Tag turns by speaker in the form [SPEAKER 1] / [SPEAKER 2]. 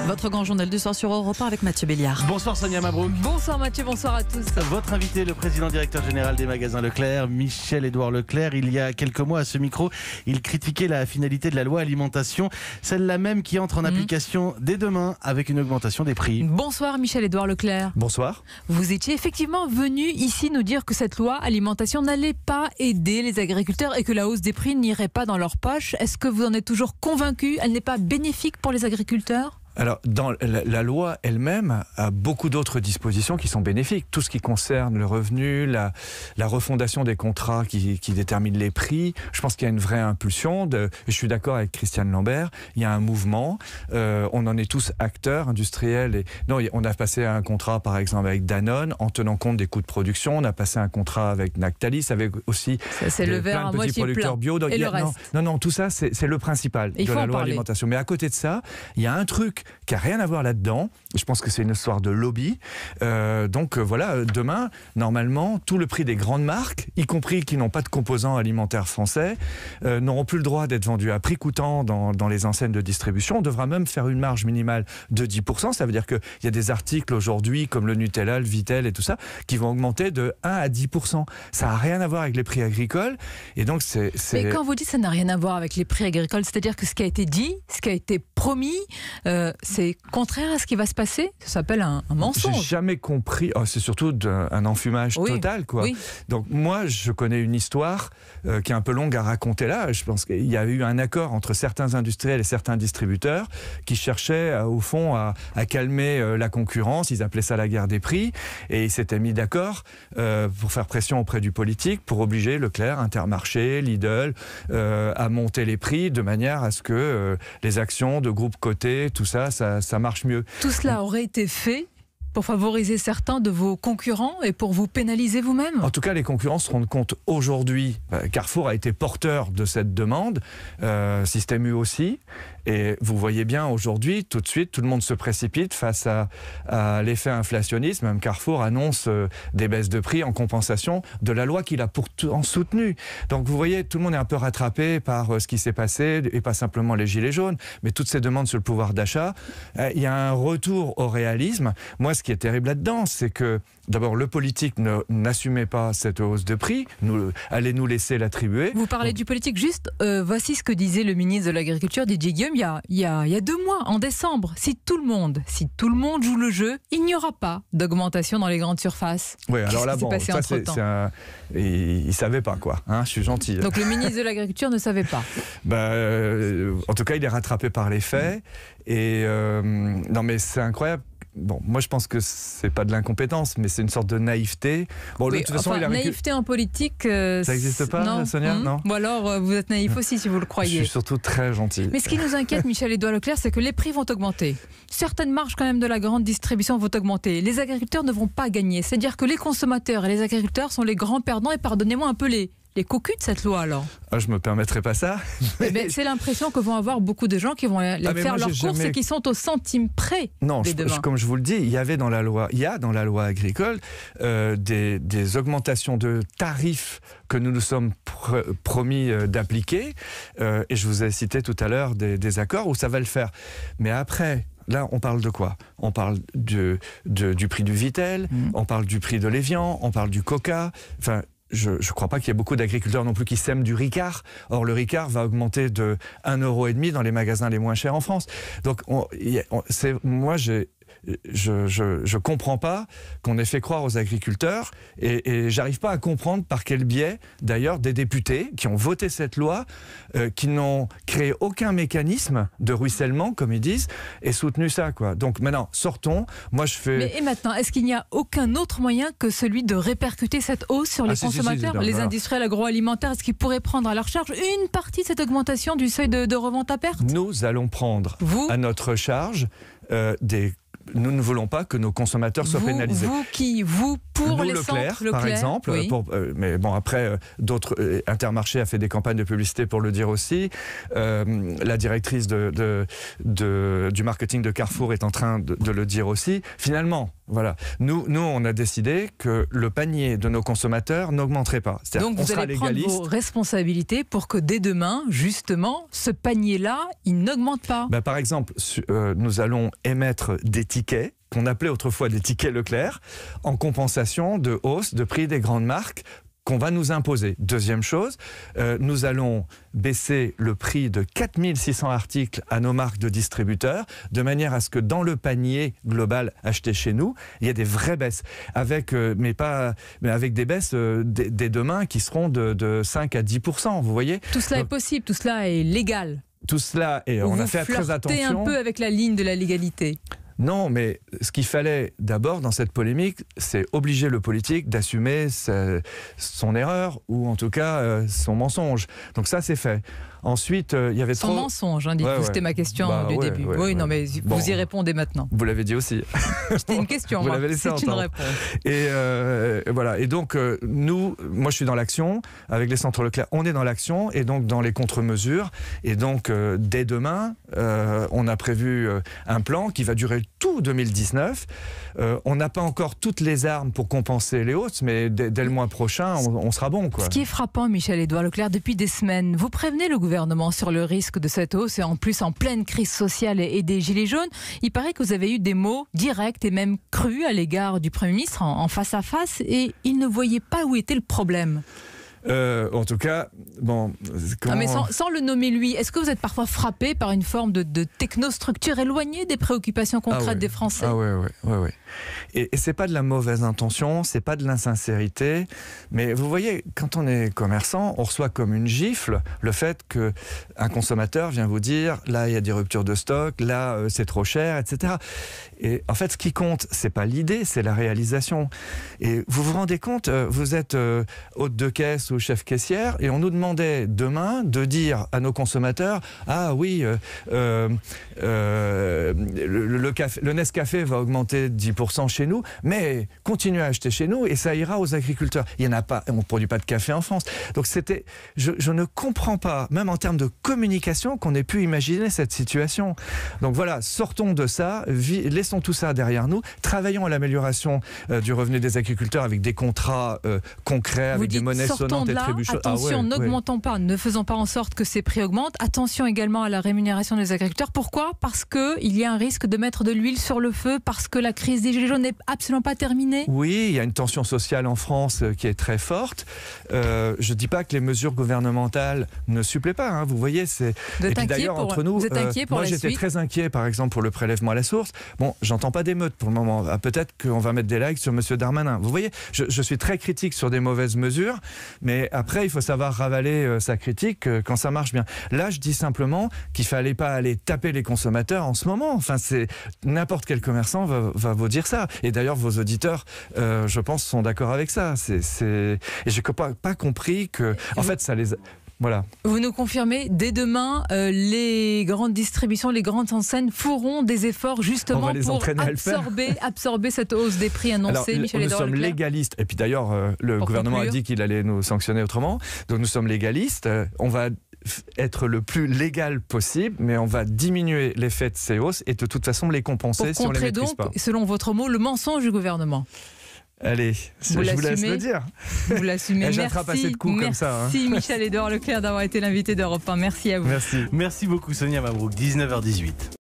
[SPEAKER 1] Votre grand journal du soir sur Europe 1 avec Mathieu Béliard.
[SPEAKER 2] Bonsoir Sonia Mabrouk.
[SPEAKER 1] Bonsoir Mathieu, bonsoir à tous.
[SPEAKER 2] Votre invité, le président directeur général des magasins Leclerc, Michel-Édouard Leclerc, il y a quelques mois à ce micro, il critiquait la finalité de la loi alimentation, celle-là même qui entre en application dès demain avec une augmentation des prix.
[SPEAKER 1] Bonsoir Michel-Édouard Leclerc.
[SPEAKER 3] Bonsoir.
[SPEAKER 1] Vous étiez effectivement venu ici nous dire que cette loi alimentation n'allait pas aider les agriculteurs et que la hausse des prix n'irait pas dans leur poche. Est-ce que vous en êtes toujours convaincu? Elle n'est pas bénéfique pour les agriculteurs?
[SPEAKER 3] Alors, dans la loi elle-même a beaucoup d'autres dispositions qui sont bénéfiques. Tout ce qui concerne le revenu, la refondation des contrats qui déterminent les prix. Je pense qu'il y a une vraie impulsion. Je suis d'accord avec Christiane Lambert. Il y a un mouvement. On en est tous acteurs industriels. Non, on a passé un contrat, par exemple, avec Danone, en tenant compte des coûts de production. On a passé un contrat avec Lactalis, avec aussi
[SPEAKER 1] c'est le verre
[SPEAKER 3] plein
[SPEAKER 1] à
[SPEAKER 3] de petits
[SPEAKER 1] moitié
[SPEAKER 3] producteurs
[SPEAKER 1] plein.
[SPEAKER 3] bio. Donc,
[SPEAKER 1] et le reste.
[SPEAKER 3] Non, tout ça, c'est le principal de la loi alimentation. Mais à côté de ça, il y a un truc qui n'a rien à voir là-dedans. Je pense que c'est une histoire de lobby. Voilà, demain, normalement, tout le prix des grandes marques, y compris qui n'ont pas de composants alimentaires français, n'auront plus le droit d'être vendus à prix coûtant dans les enseignes de distribution. On devra même faire une marge minimale de 10%. Ça veut dire qu'il y a des articles aujourd'hui, comme le Nutella, le Vitel et tout ça, qui vont augmenter de 1 à 10%. Ça n'a rien à voir avec les prix agricoles. Et donc,
[SPEAKER 1] Mais quand vous dites que ça n'a rien à voir avec les prix agricoles, c'est-à-dire que ce qui a été dit, ce qui a été promis, c'est contraire à ce qui va se passer? Ça s'appelle un mensonge.
[SPEAKER 3] J'ai jamais compris. Oh, c'est surtout un enfumage total, quoi. Oui. Donc moi, je connais une histoire qui est un peu longue à raconter là. Je pense qu'il y a eu un accord entre certains industriels et certains distributeurs qui cherchaient, au fond, à calmer la concurrence. Ils appelaient ça la guerre des prix. Et ils s'étaient mis d'accord pour faire pression auprès du politique pour obliger Leclerc, Intermarché, Lidl à monter les prix de manière à ce que les actions de groupes cotés, tout ça marche mieux.
[SPEAKER 1] Tout cela aurait été fait pour favoriser certains de vos concurrents et pour vous pénaliser vous-même?
[SPEAKER 3] En tout cas, les concurrents se rendent compte aujourd'hui. Carrefour a été porteur de cette demande, Système U aussi. Et vous voyez bien aujourd'hui, tout de suite, tout le monde se précipite face à l'effet inflationniste. Même Carrefour annonce des baisses de prix en compensation de la loi qu'il a pourtant soutenue. Donc vous voyez, tout le monde est un peu rattrapé par ce qui s'est passé, et pas simplement les gilets jaunes, mais toutes ces demandes sur le pouvoir d'achat. Il y a un retour au réalisme. Moi, ce qui est terrible là-dedans, c'est que d'abord, le politique n'assumait pas cette hausse de prix, allait nous laisser l'attribuer.
[SPEAKER 1] Vous parlez du politique, juste, voici ce que disait le ministre de l'Agriculture, Didier Guillaume, il y a 2 mois, en décembre. Si tout le monde joue le jeu, il n'y aura pas d'augmentation dans les grandes surfaces.
[SPEAKER 3] Oui, alors là, bon, ça, il ne savait pas, quoi. Hein, je suis gentil.
[SPEAKER 1] Donc le ministre de l'Agriculture ne savait pas.
[SPEAKER 3] En tout cas, il est rattrapé par les faits. Et non, mais c'est incroyable. Bon, moi je pense que c'est pas de l'incompétence, mais c'est une sorte de naïveté. Bon,
[SPEAKER 1] oui, de toute façon, naïveté en politique,
[SPEAKER 3] ça n'existe pas, non, Sonia, non.
[SPEAKER 1] Ou alors vous êtes naïf aussi si vous le croyez.
[SPEAKER 3] Je suis surtout très gentil.
[SPEAKER 1] Mais ce qui nous inquiète, Michel-Édouard Leclerc, c'est que les prix vont augmenter. Certaines marges quand même de la grande distribution vont augmenter. Les agriculteurs ne vont pas gagner. C'est-à-dire que les consommateurs et les agriculteurs sont les grands perdants. Et pardonnez-moi un peu les cocus de cette loi alors.
[SPEAKER 3] Je me permettrai pas ça.
[SPEAKER 1] Mais c'est l'impression que vont avoir beaucoup de gens qui vont faire leurs courses et qui sont au centime près.
[SPEAKER 3] Non, comme je vous le dis, il y a dans la loi agricole des augmentations de tarifs que nous nous sommes promis d'appliquer. Et je vous ai cité tout à l'heure des accords où ça va le faire. Mais après, là, on parle de quoi? On parle du prix du Vitel, on parle du prix de l'Évian, on parle du Coca. Enfin, je ne crois pas qu'il y ait beaucoup d'agriculteurs non plus qui sèment du Ricard. Or, le Ricard va augmenter de 1,5 € dans les magasins les moins chers en France. Donc, je comprends pas qu'on ait fait croire aux agriculteurs et j'arrive pas à comprendre par quel biais, d'ailleurs, des députés qui ont voté cette loi, qui n'ont créé aucun mécanisme de ruissellement, comme ils disent, et soutenu ça, quoi. Donc maintenant, sortons. Moi, je fais...
[SPEAKER 1] Et maintenant, est-ce qu'il n'y a aucun autre moyen que celui de répercuter cette hausse sur les consommateurs, les industriels agroalimentaires? Est-ce qu'ils pourraient prendre à leur charge une partie de cette augmentation du seuil de revente à perte?
[SPEAKER 3] Nous allons prendre à notre charge nous ne voulons pas que nos consommateurs soient pénalisés.
[SPEAKER 1] Vous pour
[SPEAKER 3] nous,
[SPEAKER 1] les
[SPEAKER 3] Leclerc,
[SPEAKER 1] centres Leclerc,
[SPEAKER 3] par exemple,
[SPEAKER 1] oui.
[SPEAKER 3] Mais bon, après, d'autres, Intermarché a fait des campagnes de publicité pour le dire aussi. La directrice du marketing de Carrefour est en train de le dire aussi. Finalement, voilà, nous, on a décidé que le panier de nos consommateurs n'augmenterait pas.
[SPEAKER 1] Donc vous allez prendre vos responsabilités pour que dès demain, justement, ce panier-là, il n'augmente pas.
[SPEAKER 3] Par exemple, nous allons émettre des tickets qu'on appelait autrefois des tickets Leclerc, en compensation de hausse de prix des grandes marques qu'on va nous imposer. Deuxième chose, nous allons baisser le prix de 4600 articles à nos marques de distributeurs, de manière à ce que dans le panier global acheté chez nous, il y ait des vraies baisses, avec des baisses dès demain qui seront de 5 à 10%, vous voyez.
[SPEAKER 1] Tout cela est possible, tout cela est légal.
[SPEAKER 3] Tout cela, et on a fait très attention.
[SPEAKER 1] Vous flirtez un peu avec la ligne de la légalité.
[SPEAKER 3] Non, mais ce qu'il fallait d'abord dans cette polémique, c'est obliger le politique d'assumer son erreur, ou en tout cas son mensonge. Donc ça, c'est fait. Ensuite, il y avait
[SPEAKER 1] son mensonge, hein, dites-vous, c'était ma question du début. Non, mais vous y répondez maintenant.
[SPEAKER 3] Vous l'avez dit aussi.
[SPEAKER 1] C'était une question,
[SPEAKER 3] vous l'avez laissé
[SPEAKER 1] c'est une réponse.
[SPEAKER 3] Et voilà. Et donc, moi, je suis dans l'action. Avec les centres Leclerc, on est dans l'action, et donc dans les contre-mesures. Et donc, dès demain, on a prévu un plan qui va durer tout 2019. On n'a pas encore toutes les armes pour compenser les hausses, mais dès le mois prochain, on sera bon, quoi.
[SPEAKER 1] Ce qui est frappant, Michel-Édouard Leclerc, depuis des semaines, vous prévenez le gouvernement sur le risque de cette hausse, et en plus en pleine crise sociale et des Gilets jaunes. Il paraît que vous avez eu des mots directs et même crus à l'égard du Premier ministre en face à face, et il ne voyait pas où était le problème.
[SPEAKER 3] En tout cas, bon...
[SPEAKER 1] mais sans le nommer lui, est-ce que vous êtes parfois frappé par une forme de technostructure éloignée des préoccupations concrètes des Français?
[SPEAKER 3] Ah ouais. Et c'est pas de la mauvaise intention, c'est pas de l'insincérité, mais vous voyez, quand on est commerçant, on reçoit comme une gifle le fait qu'un consommateur vient vous dire, là il y a des ruptures de stock, là c'est trop cher, etc. Et en fait, ce qui compte, c'est pas l'idée, c'est la réalisation. Et vous vous rendez compte, vous êtes hôte de caisse ou chef caissière, et on nous demandait demain de dire à nos consommateurs, ah oui, le Nescafé va augmenter de 10% chez nous, mais continuez à acheter chez nous et ça ira aux agriculteurs. Il y en a pas, on ne produit pas de café en France. Donc je ne comprends pas, même en termes de communication, qu'on ait pu imaginer cette situation. Donc voilà, sortons de ça, laissons tout ça derrière nous, travaillons à l'amélioration du revenu des agriculteurs avec des contrats concrets, avec des monnaies sonnantes et trébuchantes.
[SPEAKER 1] Attention, n'augmentons pas, ne faisons pas en sorte que ces prix augmentent. Attention également à la rémunération des agriculteurs. Pourquoi? Parce qu'il y a un risque de mettre de l'huile sur le feu, parce que la crise des Gilets jaunes n'est absolument pas terminée.
[SPEAKER 3] Oui, il y a une tension sociale en France qui est très forte. Je ne dis pas que les mesures gouvernementales ne suppléent pas. Hein, vous voyez, c'est.
[SPEAKER 1] Et puis d'ailleurs, entre nous,
[SPEAKER 3] moi j'étais très inquiet, par exemple, pour le prélèvement à la source. Bon, j'entends pas d'émeutes pour le moment. Ah, peut-être qu'on va mettre des likes sur Monsieur Darmanin. Vous voyez, je suis très critique sur des mauvaises mesures, mais après, il faut savoir ravaler sa critique quand ça marche bien. Là, je dis simplement qu'il fallait pas aller taper les consommateurs en ce moment. Enfin, c'est n'importe quel commerçant va vous dire ça. Et d'ailleurs, vos auditeurs, je pense, sont d'accord avec ça. Et j'ai pas compris que, en fait, ça les. Voilà.
[SPEAKER 1] Vous nous confirmez, dès demain, les grandes distributions, les grandes enseignes feront des efforts justement pour absorber cette hausse des prix annoncée.
[SPEAKER 3] Alors,
[SPEAKER 1] Michel
[SPEAKER 3] nous sommes légalistes. Et puis d'ailleurs, le gouvernement a dit qu'il allait nous sanctionner autrement. Donc nous sommes légalistes. On va être le plus légal possible, mais on va diminuer l'effet de ces hausses et de toute façon les compenser si on les maîtrise pas.
[SPEAKER 1] Selon votre mot, le mensonge du gouvernement.
[SPEAKER 3] Allez, je vous laisse le dire.
[SPEAKER 1] Vous l'assumez.
[SPEAKER 3] Merci comme ça, hein.
[SPEAKER 1] Michel-Édouard Leclerc d'avoir été l'invité d'Europe 1. Merci à vous.
[SPEAKER 2] Merci beaucoup Sonia Mabrouk, 19h18.